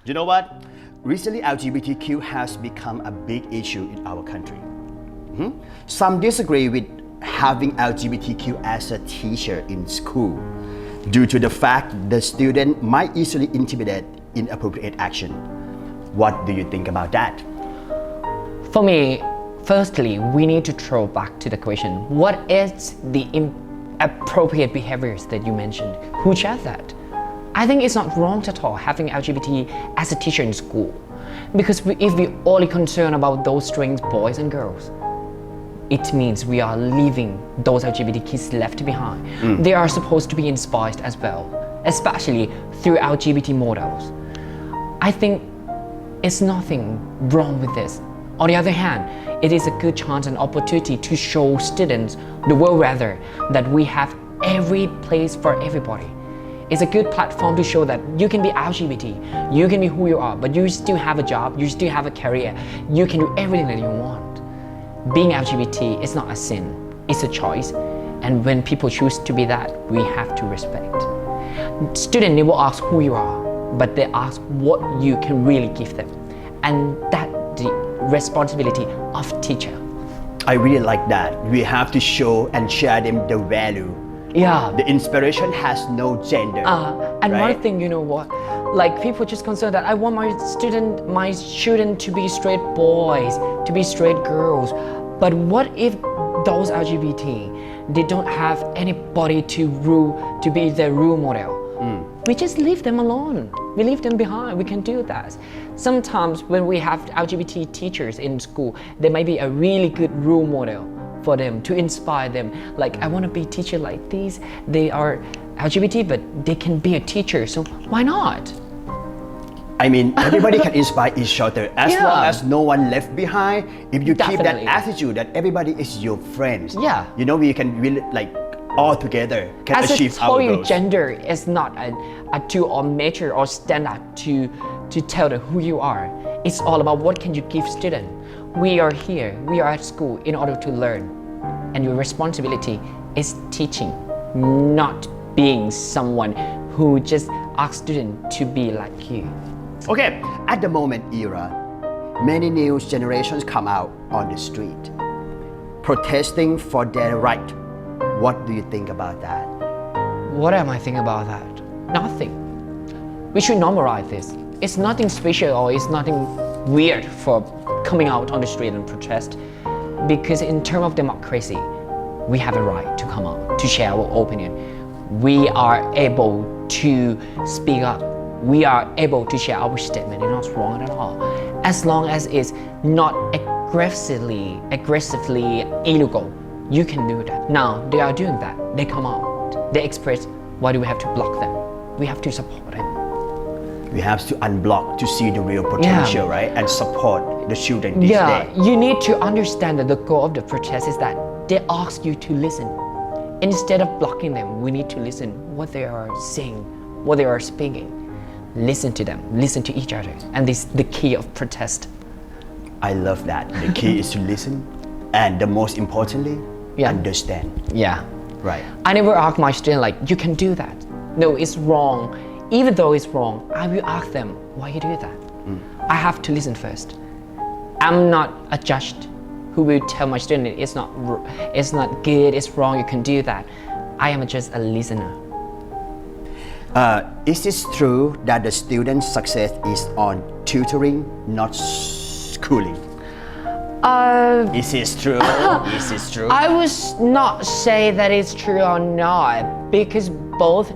You know what? Recently, LGBTQ has become a big issue in our country. Some disagree with having LGBTQ as a teacher in school due to the fact the student might easily intimidate inappropriate action. What do you think about that? For me, firstly, we need to throw back to the question, what is the inappropriate behaviors that you mentioned? Who said that? I think it's not wrong at all having LGBT as a teacher in school. Because if we only concern about those strings, boys and girls, it means we are leaving those LGBT kids left behind. They are supposed to be inspired as well, especially through LGBT models. I think it's nothing wrong with this. On the other hand, it is a good chance and opportunity to show students, the world rather, that we have every place for everybody. It's a good platform to show that you can be LGBT, you can be who you are, but you still have a job, you still have a career, you can do everything that you want. Being LGBT is not a sin, it's a choice, and when people choose to be that, we have to respect. Students never ask who you are, but they ask what you can really give them, and that's the responsibility of teacher. I really like that. We have to show and share them the value. Yeah. The inspiration has no gender. And right? one thing, you know what? Like people just concerned that I want my student to be straight boys, to be straight girls. But what if those LGBT, they don't have anybody to be their role model? We just leave them alone. We leave them behind. We can do that. Sometimes when we have LGBT teachers in school, they might be a really good role model for them, to inspire them. Like, I want to be a teacher like this. They are LGBT, but they can be a teacher, so why not? I mean, everybody can inspire each other as long as no one left behind. If you keep that attitude that everybody is your friends, you know, we can really all together can achieve our goals. As gender is not a tool or measure or standard to tell them who you are. It's all about what can you give students. We are here, we are at school in order to learn. And your responsibility is teaching, not being someone who just asks students to be like you. Okay, at the moment era, many new generations come out on the street, protesting for their right. What do you think about that? What am I thinking about that? Nothing. We should normalize this. It's nothing special or it's nothing weird for coming out on the street and protest, because in terms of democracy, we have a right to come out, to share our opinion. We are able to speak up. We are able to share our statement. It's not wrong at all, as long as it's not aggressively illegal. You can do that. Now they are doing that. They come out. They express. Why do we have to block them? We have to support them. We have to unblock to see the real potential, right? And support the children this day. You need to understand that the goal of the protest is that they ask you to listen. Instead of blocking them, we need to listen what they are saying, what they are speaking. Listen to them, listen to each other. And this is the key of protest. I love that. The key is to listen, and the most importantly, understand. Yeah. Right. I never ask my student like, you can do that. No, it's wrong. Even though it's wrong, I will ask them, why you do that? I have to listen first. I'm not a judge who will tell my student it's not good, it's wrong, you can do that. I am just a listener. Is it true that the student's success is on tutoring, not schooling? Is this true? Is this true? I would not say that it's true or not, because both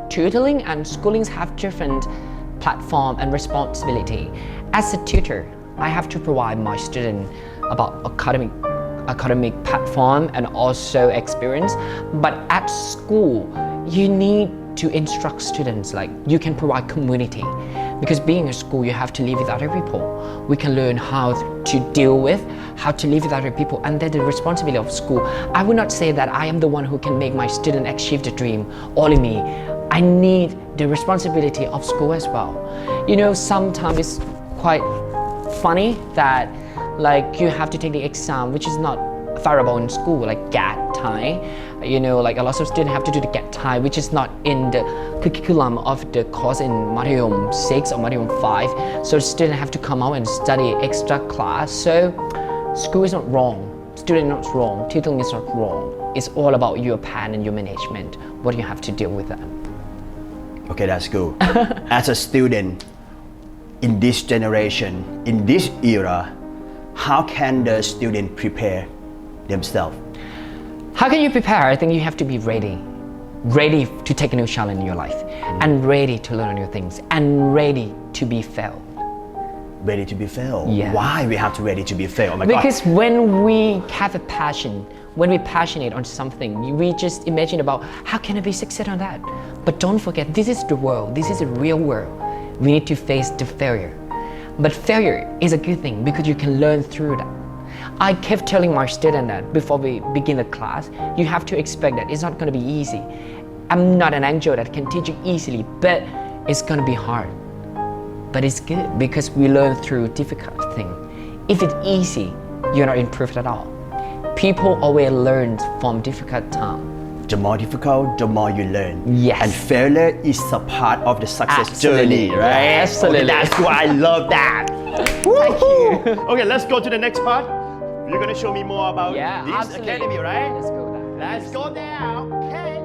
tutoring and schooling have different platform and responsibility. As a tutor, I have to provide my student about academic platform and also experience. But at school, you need to instruct students, like you can provide community, because being a school, you have to live with other people. We can learn how to deal with, how to live with other people, and that's the responsibility of school. I would not say that I am the one who can make my student achieve the dream, only me. I need the responsibility of school as well. You know, sometimes it's quite funny that like you have to take the exam, which is not favorable in school, like GAT, Thai. like a lot of students have to do the get time, which is not in the curriculum of the course in Madhyam 6 or Madhyam 5. So students have to come out and study extra class. So school is not wrong, student not wrong, tutoring is not wrong. It's all about your plan and your management, what you have to deal with that. Okay, that's good. As a student in this generation, in this era, how can the student prepare themselves? How can you prepare? I think you have to be ready to take a new challenge in your life, and ready to learn new things, and ready to be failed. Ready to be failed? Yeah. Why we have to ready to be failed? Oh my Because God. when we have a passion, when we're passionate on something, we just imagine about how can I be successful on that? But don't forget, this is the world, this is a real world. We need to face the failure. But failure is a good thing because you can learn through that. I kept telling my student that before we begin the class, you have to expect that it's not going to be easy. I'm not an angel that can teach you easily, but it's going to be hard. But it's good because we learn through difficult things. If it's easy, you're not improved at all. People always learn from difficult time. The more difficult, the more you learn. Yes. And failure is a part of the success Absolutely. journey, right? Absolutely. Okay, that's why I love that. Thank you. Okay, let's go to the next part. You're gonna show me more about Yeah, this absolutely. academy, right? Let's go there. Let's go there. Okay.